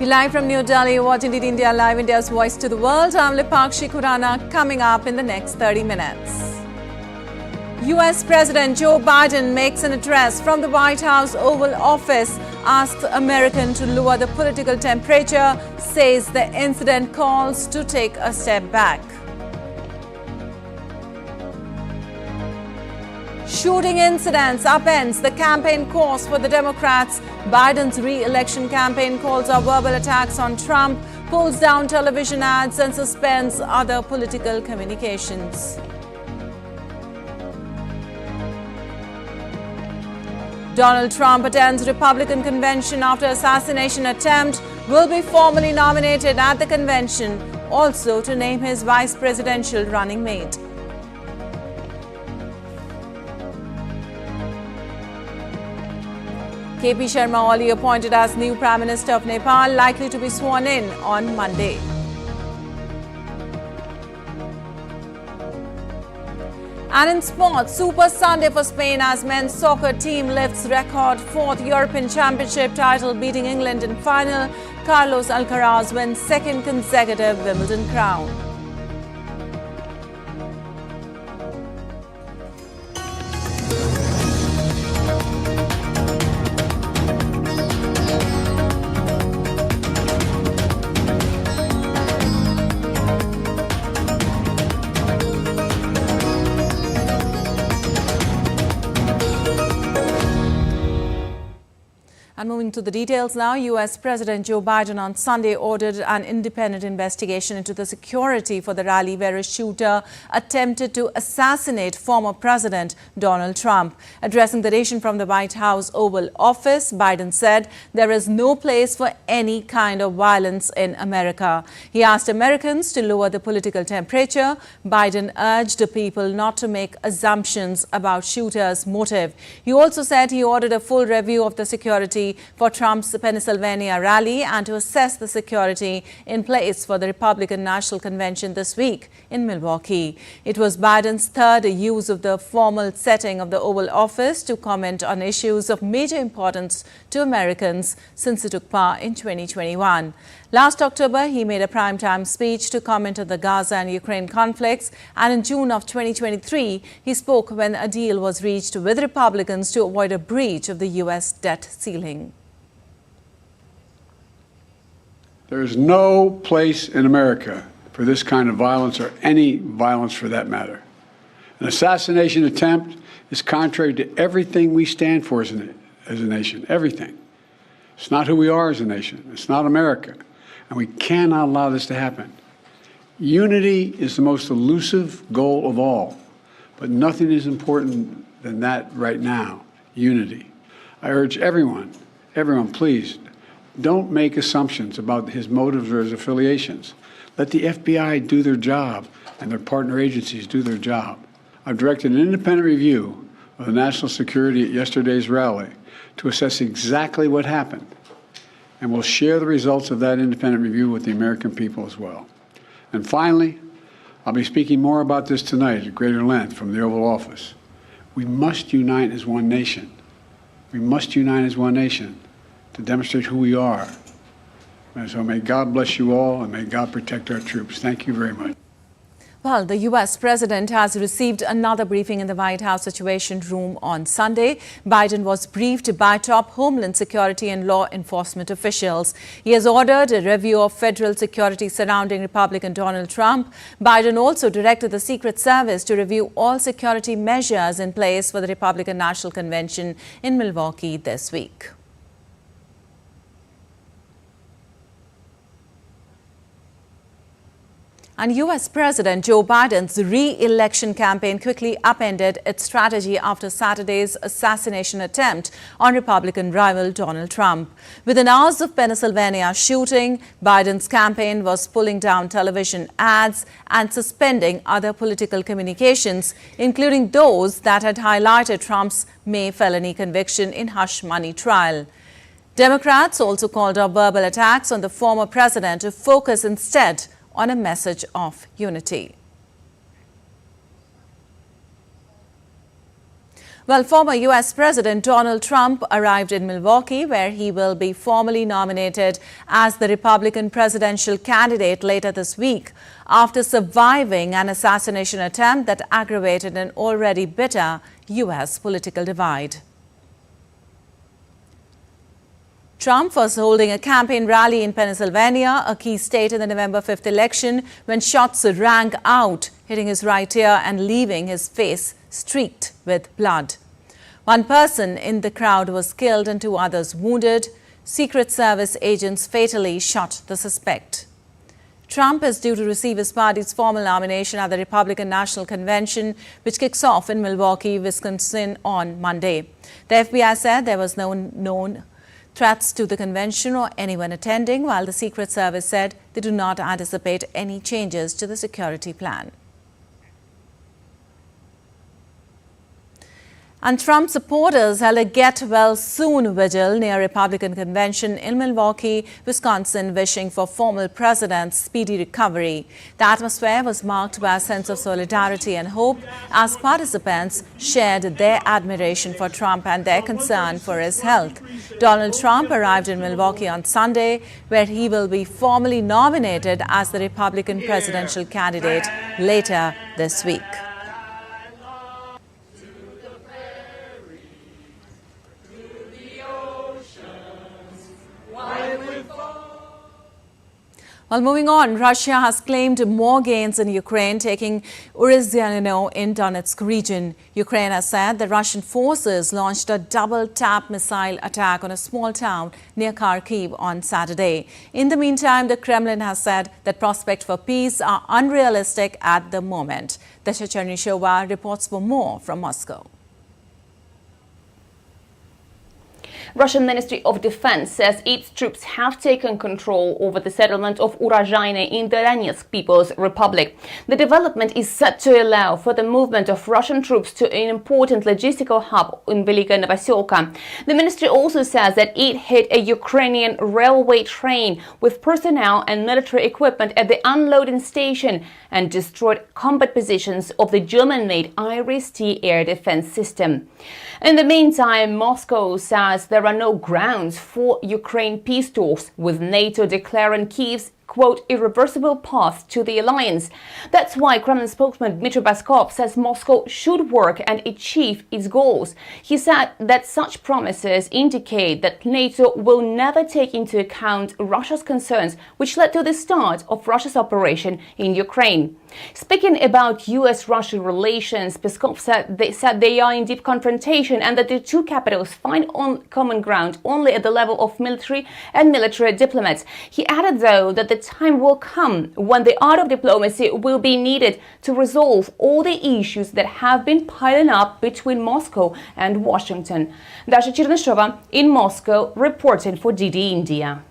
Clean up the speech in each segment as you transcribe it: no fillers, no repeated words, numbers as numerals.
We're live from New Delhi, watching India Live, India's voice to the world. I'm Lipakshi Khurana, coming up in the next 30 minutes. US President Joe Biden makes an address from the White House Oval Office, asks Americans to lower the political temperature, says the incident calls to take a step back. Shooting incidents upends the campaign course for the Democrats. Biden's re-election campaign calls out verbal attacks on Trump, pulls down television ads and suspends other political communications. Donald Trump attends Republican convention after assassination attempt, will be formally nominated at the convention, also to name his vice presidential running mate. KP Sharma Oli appointed as new Prime Minister of Nepal, likely to be sworn in on Monday. And in sports, Super Sunday for Spain as men's soccer team lifts record fourth European Championship title, beating England in final. Carlos Alcaraz wins second consecutive Wimbledon crown. And moving to the details now, US President Joe Biden on Sunday ordered an independent investigation into the security for the rally where a shooter attempted to assassinate former President Donald Trump. Addressing the nation from the White House Oval Office, Biden said there is no place for any kind of violence in America. He asked Americans to lower the political temperature. Biden urged the people not to make assumptions about shooters' motive. He also said he ordered a full review of the security for Trump's Pennsylvania rally and to assess the security in place for the Republican National Convention this week in Milwaukee. It was Biden's third use of the formal setting of the Oval Office to comment on issues of major importance to Americans since he took power in 2021. Last October, he made a primetime speech to comment on the Gaza and Ukraine conflicts, and in June of 2023, he spoke when a deal was reached with Republicans to avoid a breach of the U.S. debt ceiling. There is no place in America for this kind of violence, or any violence for that matter. An assassination attempt is contrary to everything we stand for as a nation, everything. It's not who we are as a nation. It's not America. And we cannot allow this to happen. Unity is the most elusive goal of all, but nothing is important than that right now, unity. I urge everyone, please, don't make assumptions about his motives or his affiliations. Let the FBI do their job and their partner agencies do their job. I've directed an independent review of the national security at yesterday's rally to assess exactly what happened. And we'll share the results of that independent review with the American people as well. And finally, I'll be speaking more about this tonight at greater length from the Oval Office. We must unite as one nation. We must unite as one nation to demonstrate who we are. And so may God bless you all, and may God protect our troops. Thank you very much. Well, the U.S. president has received another briefing in the White House Situation Room on Sunday. Biden was briefed by top Homeland Security and law enforcement officials. He has ordered a review of federal security surrounding Republican Donald Trump. Biden also directed the Secret Service to review all security measures in place for the Republican National Convention in Milwaukee this week. And U.S. President Joe Biden's re-election campaign quickly upended its strategy after Saturday's assassination attempt on Republican rival Donald Trump. Within hours of Pennsylvania shooting, Biden's campaign was pulling down television ads and suspending other political communications, including those that had highlighted Trump's May felony conviction in hush money trial. Democrats also called up verbal attacks on the former president to focus instead on a message of unity. Well, former U.S. President Donald Trump arrived in Milwaukee, where he will be formally nominated as the Republican presidential candidate later this week, after surviving an assassination attempt that aggravated an already bitter U.S. political divide. Trump was holding a campaign rally in Pennsylvania, a key state in the November 5th election, when shots rang out, hitting his right ear and leaving his face streaked with blood. One person in the crowd was killed and 2 others wounded. Secret Service agents fatally shot the suspect. Trump is due to receive his party's formal nomination at the Republican National Convention, which kicks off in Milwaukee, Wisconsin on Monday. The FBI said there was no known threats to the convention or anyone attending, while the Secret Service said they do not anticipate any changes to the security plan. And Trump supporters held a get-well-soon vigil near Republican convention in Milwaukee, Wisconsin, wishing for former president's speedy recovery. The atmosphere was marked by a sense of solidarity and hope as participants shared their admiration for Trump and their concern for his health. Donald Trump arrived in Milwaukee on Sunday, where he will be formally nominated as the Republican presidential candidate later this week. Well, moving on, Russia has claimed more gains in Ukraine, taking Urizyano in Donetsk region. Ukraine has said the Russian forces launched a double-tap missile attack on a small town near Kharkiv on Saturday. In the meantime, the Kremlin has said that prospects for peace are unrealistic at the moment. Dasha Chernyshova reports for more from Moscow. Russian Ministry of Defense says its troops have taken control over the settlement of Urozhaine in the Donetsk People's Republic. The development is set to allow for the movement of Russian troops to an important logistical hub in Velika Novoselka. The ministry also says that it hit a Ukrainian railway train with personnel and military equipment at the unloading station and destroyed combat positions of the German-made Iris-T air defense system. In the meantime, Moscow says there are no grounds for Ukraine peace talks, with NATO declaring Kyiv's quote, irreversible path to the alliance. That's why Kremlin spokesman Dmitry Peskov says Moscow should work and achieve its goals. He said that such promises indicate that NATO will never take into account Russia's concerns, which led to the start of Russia's operation in Ukraine. Speaking about US-Russian relations, Peskov said they are in deep confrontation and that the two capitals find common ground only at the level of military and military diplomats. He added, though, that the time will come when the art of diplomacy will be needed to resolve all the issues that have been piling up between Moscow and Washington. Dasha Chernyshova in Moscow, reporting for DD India.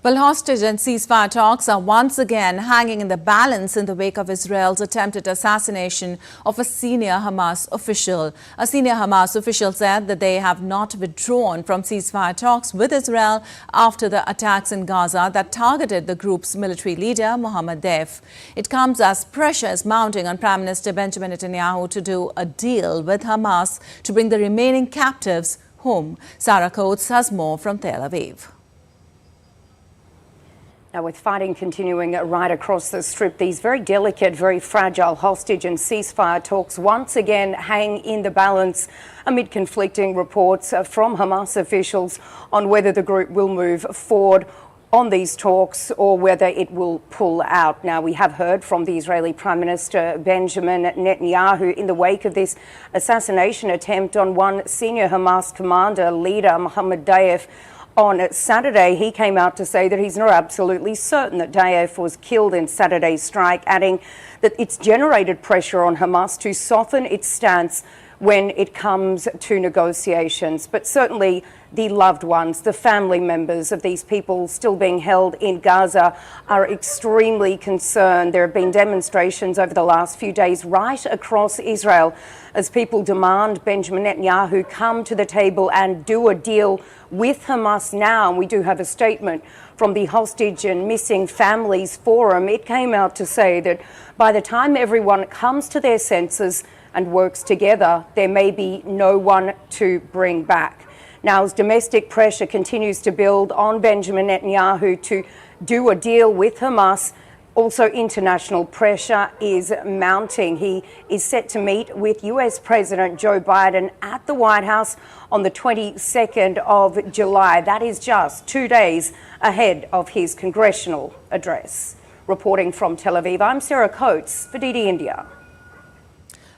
Well, hostage and ceasefire talks are once again hanging in the balance in the wake of Israel's attempted assassination of a senior Hamas official. A senior Hamas official said that they have not withdrawn from ceasefire talks with Israel after the attacks in Gaza that targeted the group's military leader, Mohammed Deif. It comes as pressure is mounting on Prime Minister Benjamin Netanyahu to do a deal with Hamas to bring the remaining captives home. Sarah Coates has more from Tel Aviv. Now, with fighting continuing right across the Strip, these very delicate, very fragile hostage and ceasefire talks once again hang in the balance amid conflicting reports from Hamas officials on whether the group will move forward on these talks or whether it will pull out. Now, we have heard from the Israeli Prime Minister Benjamin Netanyahu in the wake of this assassination attempt on one senior Hamas commander, leader Mohammed Deif. On Saturday, he came out to say that he's not absolutely certain that Deif was killed in Saturday's strike, adding that it's generated pressure on Hamas to soften its stance when it comes to negotiations. But certainly the loved ones, the family members of these people still being held in Gaza are extremely concerned. There have been demonstrations over the last few days right across Israel as people demand Benjamin Netanyahu come to the table and do a deal with Hamas now. And we do have a statement from the Hostage and Missing Families Forum. It came out to say that by the time everyone comes to their senses, and works together, there may be no one to bring back. Now, as domestic pressure continues to build on Benjamin Netanyahu to do a deal with Hamas, also international pressure is mounting. He is set to meet with US President Joe Biden at the White House on the 22nd of July. That is just 2 days ahead of his congressional address. Reporting from Tel Aviv, I'm Sarah Coates for DD India.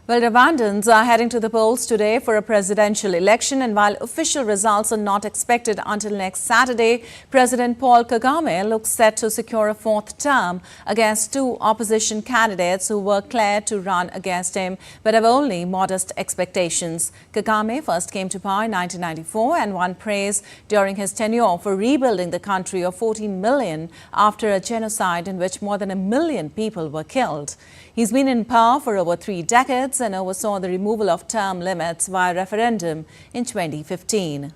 Well, Rwandans are heading to the polls today for a presidential election, and while official results are not expected until next Saturday, President Paul Kagame looks set to secure a fourth term against two opposition candidates who were cleared to run against him but have only modest expectations. Kagame first came to power in 1994 and won praise during his tenure for rebuilding the country of 14 million after a genocide in which more than 1 million people were killed. He's been in power for over 3 decades and oversaw the removal of term limits via referendum in 2015.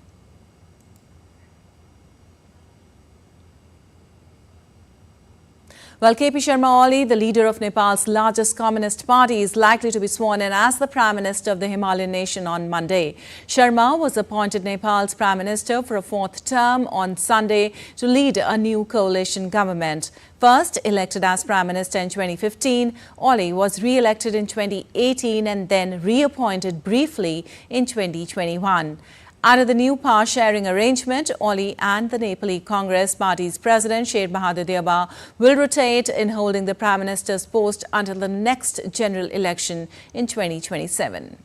Well, KP Sharma Oli, the leader of Nepal's largest communist party, is likely to be sworn in as the Prime Minister of the Himalayan nation on Monday. Sharma was appointed Nepal's Prime Minister for a fourth term on Sunday to lead a new coalition government. First elected as Prime Minister in 2015, Oli was re-elected in 2018 and then reappointed briefly in 2021. Under the new power-sharing arrangement, Oli and the Nepali Congress Party's President Sher Bahadur Deuba will rotate in holding the Prime Minister's post until the next general election in 2027.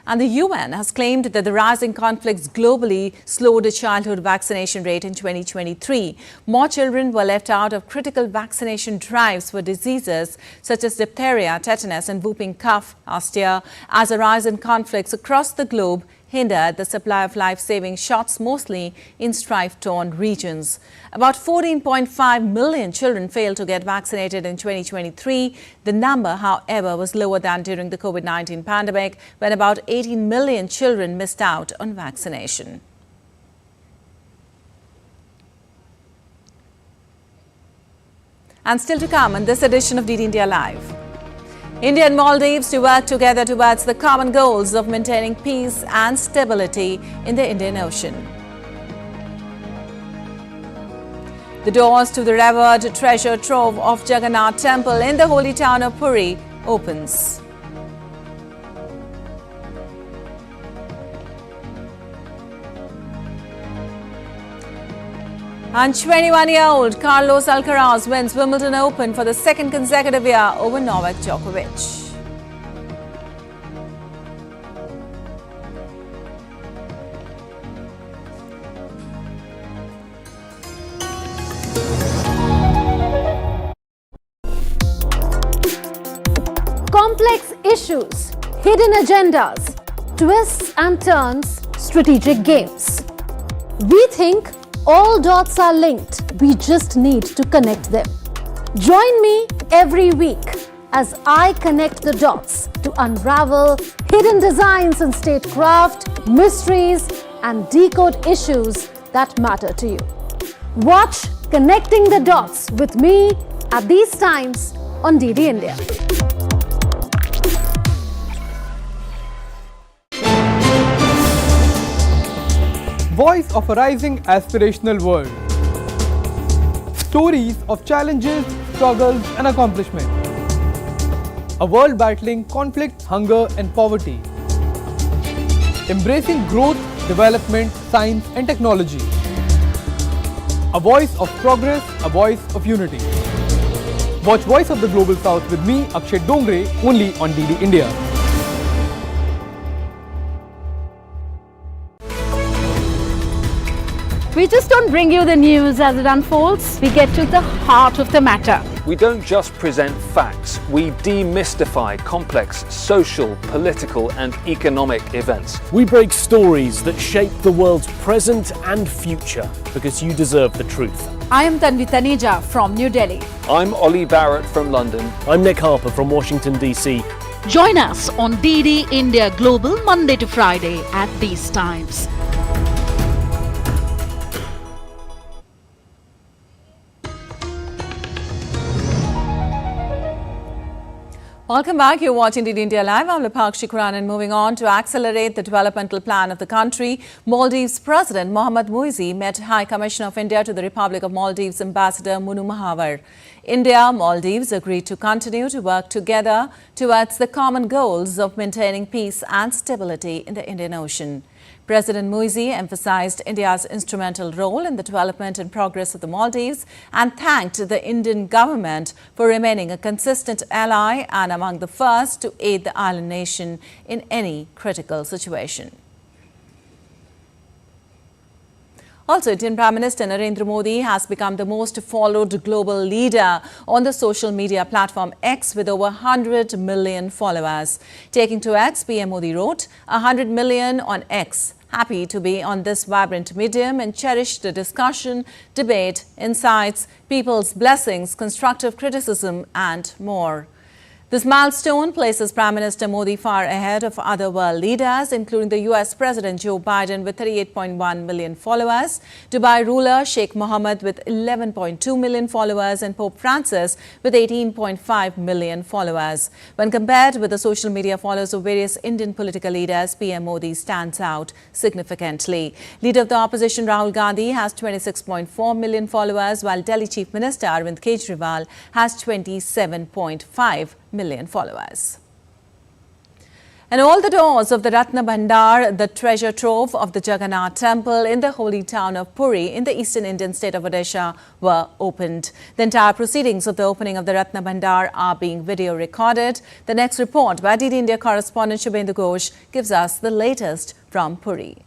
And the UN has claimed that the rising conflicts globally slowed the childhood vaccination rate in 2023. More children were left out of critical vaccination drives for diseases such as diphtheria, tetanus and whooping cough last year, as a rise in conflicts across the globe hindered the supply of life-saving shots, mostly in strife-torn regions. About 14.5 million children failed to get vaccinated in 2023. The number, however, was lower than during the COVID-19 pandemic, when about 18 million children missed out on vaccination. And still to come in this edition of DD India Live. India and Maldives to work together towards the common goals of maintaining peace and stability in the Indian Ocean. The doors to the revered treasure trove of Jagannath Temple in the holy town of Puri opens. And 21-year-old Carlos Alcaraz wins Wimbledon Open for the second consecutive year over Novak Djokovic. Complex issues, hidden agendas, twists and turns, strategic games. We think all dots are linked, we just need to connect them. Join me every week as I connect the dots to unravel hidden designs in statecraft, mysteries and decode issues that matter to you. Watch Connecting the Dots with me at these times on DD India. Voice of a rising aspirational world. Stories of challenges, struggles and accomplishment. A world battling conflict, hunger and poverty. Embracing growth, development, science and technology. A voice of progress, a voice of unity. Watch Voice of the Global South with me, Akshay Dongre, only on DD India. We just don't bring you the news as it unfolds, we get to the heart of the matter. We don't just present facts, we demystify complex social, political and economic events. We break stories that shape the world's present and future, because you deserve the truth. I am Tanvi Taneja from New Delhi. I'm Ollie Barrett from London. I'm Nick Harper from Washington, D.C. Join us on DD India Global Monday to Friday at these times. Welcome back. You're watching DD India Live. I'm Lipakshi Quran, and moving on to accelerate the developmental plan of the country, Maldives President Mohammad Muizi met High Commissioner of India to the Republic of Maldives Ambassador Munu Mahavar. India, Maldives agreed to continue to work together towards the common goals of maintaining peace and stability in the Indian Ocean. President Muizi emphasized India's instrumental role in the development and progress of the Maldives and thanked the Indian government for remaining a consistent ally and among the first to aid the island nation in any critical situation. Also, Indian Prime Minister Narendra Modi has become the most followed global leader on the social media platform X with over 100 million followers. Taking to X, PM Modi wrote, 100 million on X. Happy to be on this vibrant medium and cherish the discussion, debate, insights, people's blessings, constructive criticism and more. This milestone places Prime Minister Modi far ahead of other world leaders, including the US President Joe Biden with 38.1 million followers, Dubai ruler Sheikh Mohammed with 11.2 million followers, and Pope Francis with 18.5 million followers. When compared with the social media followers of various Indian political leaders, PM Modi stands out significantly. Leader of the opposition Rahul Gandhi has 26.4 million followers, while Delhi Chief Minister Arvind Kejriwal has 27.5 million followers. And all the doors of the Ratna Bhandar, the treasure trove of the Jagannath temple in the holy town of Puri in the eastern Indian state of Odisha were opened. The entire proceedings of the opening of the Ratna Bhandar are being video recorded. The next report by DD India correspondent Shubhendu Ghosh gives us the latest from Puri.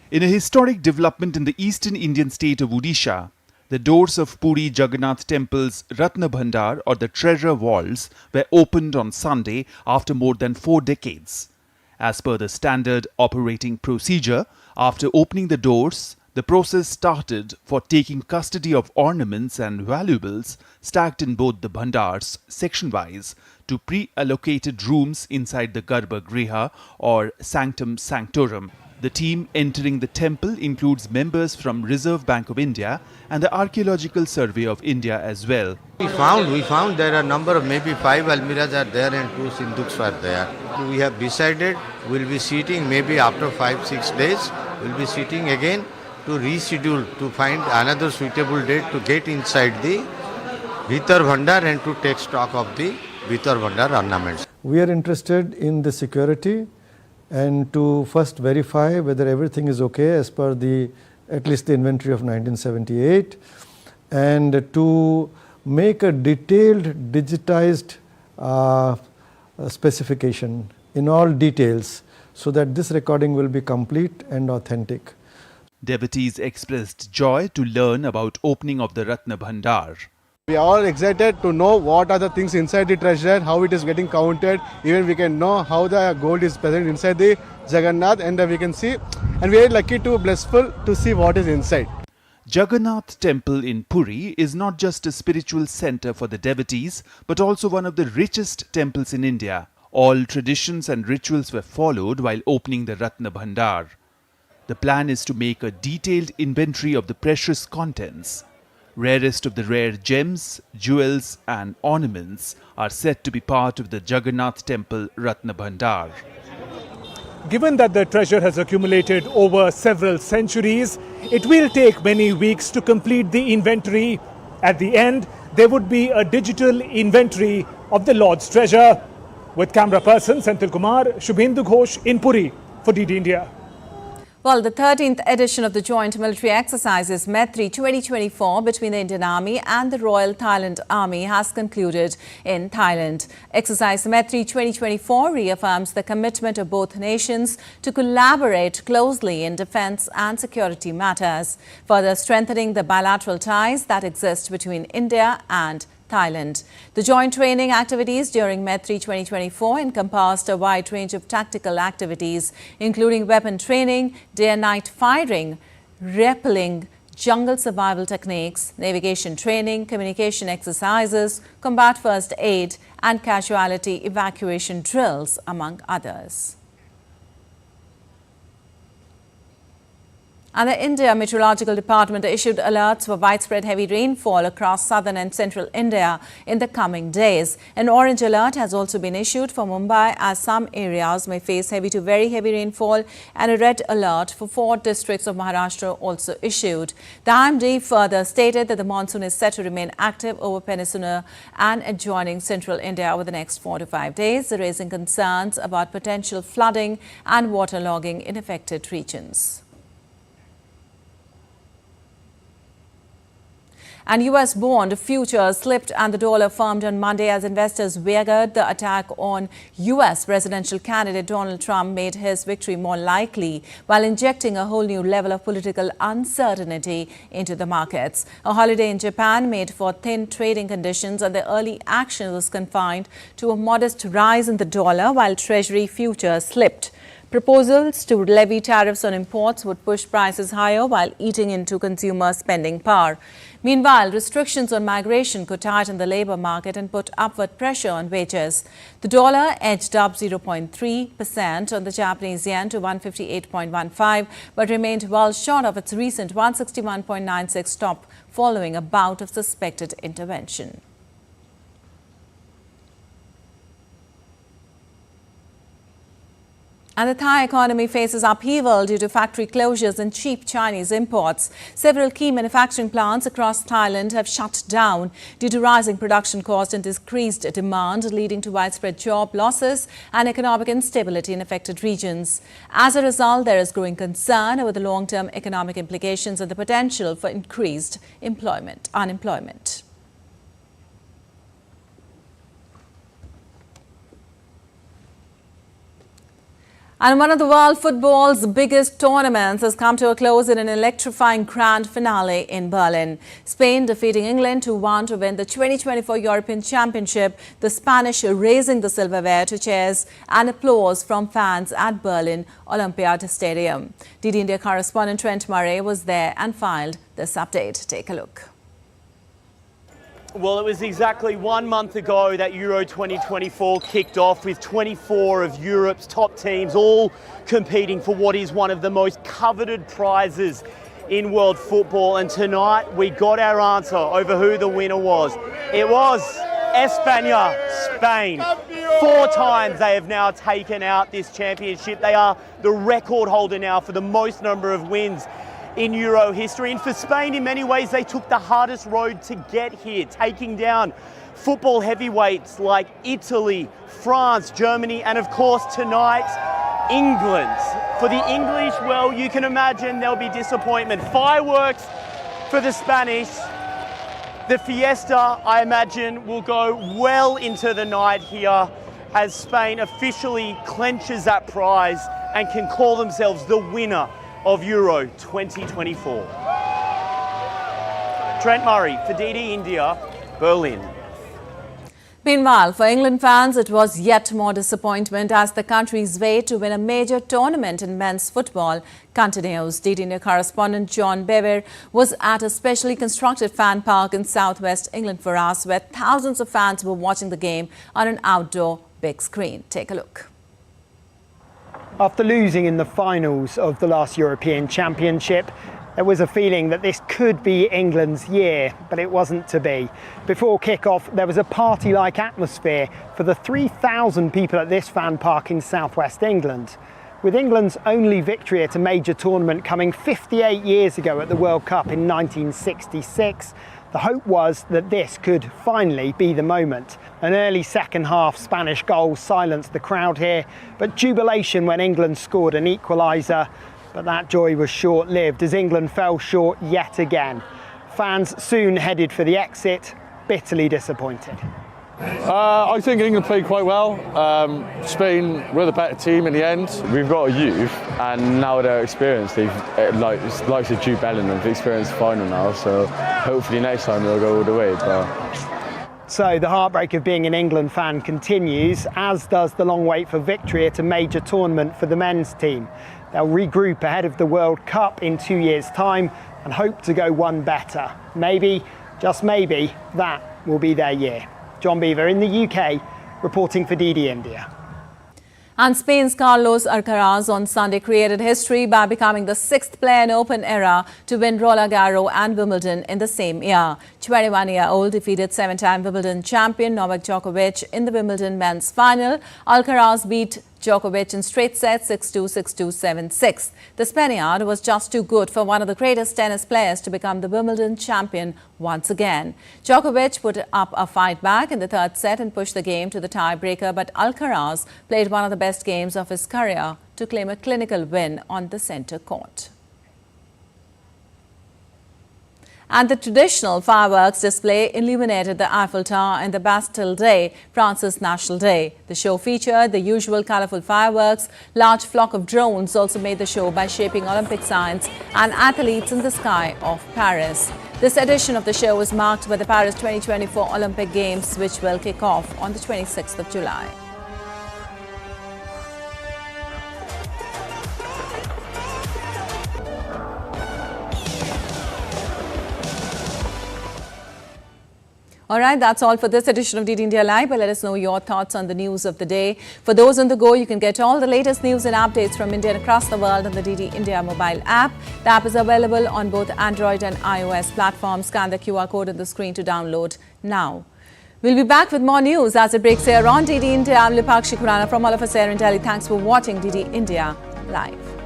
In a historic development in the eastern Indian state of Odisha, the doors of Puri Jagannath Temple's Ratna Bhandar, or the treasure vaults, were opened on Sunday after more than 4 decades. As per the standard operating procedure, after opening the doors, the process started for taking custody of ornaments and valuables stacked in both the bhandars section-wise to pre-allocated rooms inside the Garbha Griha or Sanctum Sanctorum. The team entering the temple includes members from Reserve Bank of India and the Archaeological Survey of India as well. We found there are a number of maybe 5 almiras are there and 2 sinduks are there. We have decided we'll be sitting maybe after 5-6 days, we'll be sitting again to reschedule to find another suitable date to get inside the Bhitar Bhandar and to take stock of the Bhitar Bhandar ornaments. We are interested in the security and to first verify whether everything is okay as per at least the inventory of 1978, and to make a detailed digitized specification in all details so that this recording will be complete and authentic. Devotees expressed joy to learn about opening of the Ratna Bhandar. We are all excited to know what are the things inside the treasure, how it is getting counted. Even we can know how the gold is present inside the Jagannath, and we can see, and we are lucky to blissful to see what is inside. Jagannath Temple in Puri is not just a spiritual center for the devotees, but also one of the richest temples in India. All traditions and rituals were followed while opening the Ratna Bhandar. The plan is to make a detailed inventory of the precious contents. Rarest of the rare gems, jewels and ornaments are said to be part of the Jagannath Temple Ratna Bhandar. Given that the treasure has accumulated over several centuries, it will take many weeks to complete the inventory. At the end, there would be a digital inventory of the Lord's treasure. With camera person Senthil Kumar, Shubhendu Ghosh in Puri for DD India. Well, the 13th edition of the Joint Military Exercises Maitri 2024 between the Indian Army and the Royal Thailand Army has concluded in Thailand. Exercise Maitri 2024 reaffirms the commitment of both nations to collaborate closely in defense and security matters, further strengthening the bilateral ties that exist between India and Thailand. The joint training activities during Maitri 2024 encompassed a wide range of tactical activities, including weapon training, day and night firing, rappelling, jungle survival techniques, navigation training, communication exercises, combat first aid, and casualty evacuation drills, among others. And the India Meteorological Department issued alerts for widespread heavy rainfall across southern and central India in the coming days. An orange alert has also been issued for Mumbai, as some areas may face heavy to very heavy rainfall, and a red alert for 4 districts of Maharashtra also issued. The IMD further stated that the monsoon is set to remain active over Peninsula and adjoining central India over the next 4 to 5 days, raising concerns about potential flooding and waterlogging in affected regions. And US bond futures slipped and the dollar firmed on Monday as investors wagered the attack on US presidential candidate Donald Trump made his victory more likely, while injecting a whole new level of political uncertainty into the markets. A holiday in Japan made for thin trading conditions, and the early action was confined to a modest rise in the dollar, while Treasury futures slipped. Proposals to levy tariffs on imports would push prices higher while eating into consumer spending power. Meanwhile, restrictions on migration could tighten the labor market and put upward pressure on wages. The dollar edged up 0.3% on the Japanese yen to 158.15, but remained well short of its recent 161.96 stop following a bout of suspected intervention. And the Thai economy faces upheaval due to factory closures and cheap Chinese imports. Several key manufacturing plants across Thailand have shut down due to rising production costs and decreased demand, leading to widespread job losses and economic instability in affected regions. As a result, there is growing concern over the long-term economic implications and the potential for increased unemployment. And one of the world football's biggest tournaments has come to a close in an electrifying grand finale in Berlin. Spain defeating England 2-1 to win the 2024 European Championship, the Spanish raising the silverware to cheers and applause from fans at Berlin Olympiad Stadium. DD India correspondent Trent Murray was there and filed this update. Take a look. Well, it was exactly 1 month ago that Euro 2024 kicked off, with 24 of Europe's top teams all competing for what is one of the most coveted prizes in world football. And tonight we got our answer over who the winner was. It was España, Spain. 4 times they have now taken out this championship. They are the record holder now for the most number of wins in Euro history. And for Spain, in many ways, they took the hardest road to get here, taking down football heavyweights like Italy, France, Germany, and of course tonight, England. For the English, well, you can imagine there'll be disappointment. Fireworks for the Spanish. The fiesta, I imagine, will go well into the night here as Spain officially clenches that prize and can call themselves the winner of Euro 2024. Trent Murray for DD India, Berlin. Meanwhile, for England fans, it was yet more disappointment as the country's way to win a major tournament in men's football continues. DD India correspondent John Bever was at a specially constructed fan park in southwest England for us, where thousands of fans were watching the game on an outdoor big screen. Take a look. After losing in the finals of the last European Championship, there was a feeling that this could be England's year, but it wasn't to be. Before kick-off, there was a party-like atmosphere for the 3,000 people at this fan park in southwest England. With England's only victory at a major tournament coming 58 years ago at the World Cup in 1966, the hope was that this could finally be the moment. An early second-half Spanish goal silenced the crowd here, but jubilation when England scored an equaliser. But that joy was short-lived as England fell short yet again. Fans soon headed for the exit, bitterly disappointed. I think England played quite well. Spain were the better team in the end. We've got a youth, and now they're experienced. They've like Jude Bellingham, they've experienced the final now. So hopefully next time they'll go all the way. So the heartbreak of being an England fan continues, as does the long wait for victory at a major tournament for the men's team. They'll regroup ahead of the World Cup in 2 years' time and hope to go one better. Maybe, just maybe, that will be their year. John Beaver in the UK, reporting for DD India. And Spain's Carlos Alcaraz on Sunday created history by becoming the 6th player in Open era to win Roland Garros and Wimbledon in the same year. 21-year-old defeated 7-time Wimbledon champion Novak Djokovic in the Wimbledon men's final. Alcaraz beat Djokovic in straight sets 6-2, 6-2, 7-6. The Spaniard was just too good for one of the greatest tennis players to become the Wimbledon champion once again. Djokovic put up a fight back in the third set and pushed the game to the tiebreaker, but Alcaraz played one of the best games of his career to claim a clinical win on the centre court. And the traditional fireworks display illuminated the Eiffel Tower and the Bastille Day, France's national day. The show featured the usual colourful fireworks. Large flock of drones also made the show by shaping Olympic signs and athletes in the sky of Paris. This edition of the show was marked by the Paris 2024 Olympic Games, which will kick off on the 26th of July. All right, that's all for this edition of DD India Live. But let us know your thoughts on the news of the day. For those on the go, you can get all the latest news and updates from India and across the world on the DD India mobile app. The app is available on both Android and iOS platforms. Scan the QR code on the screen to download now. We'll be back with more news as it breaks here on DD India. I'm Lipakshi Khurana from all of us here in Delhi. Thanks for watching DD India Live.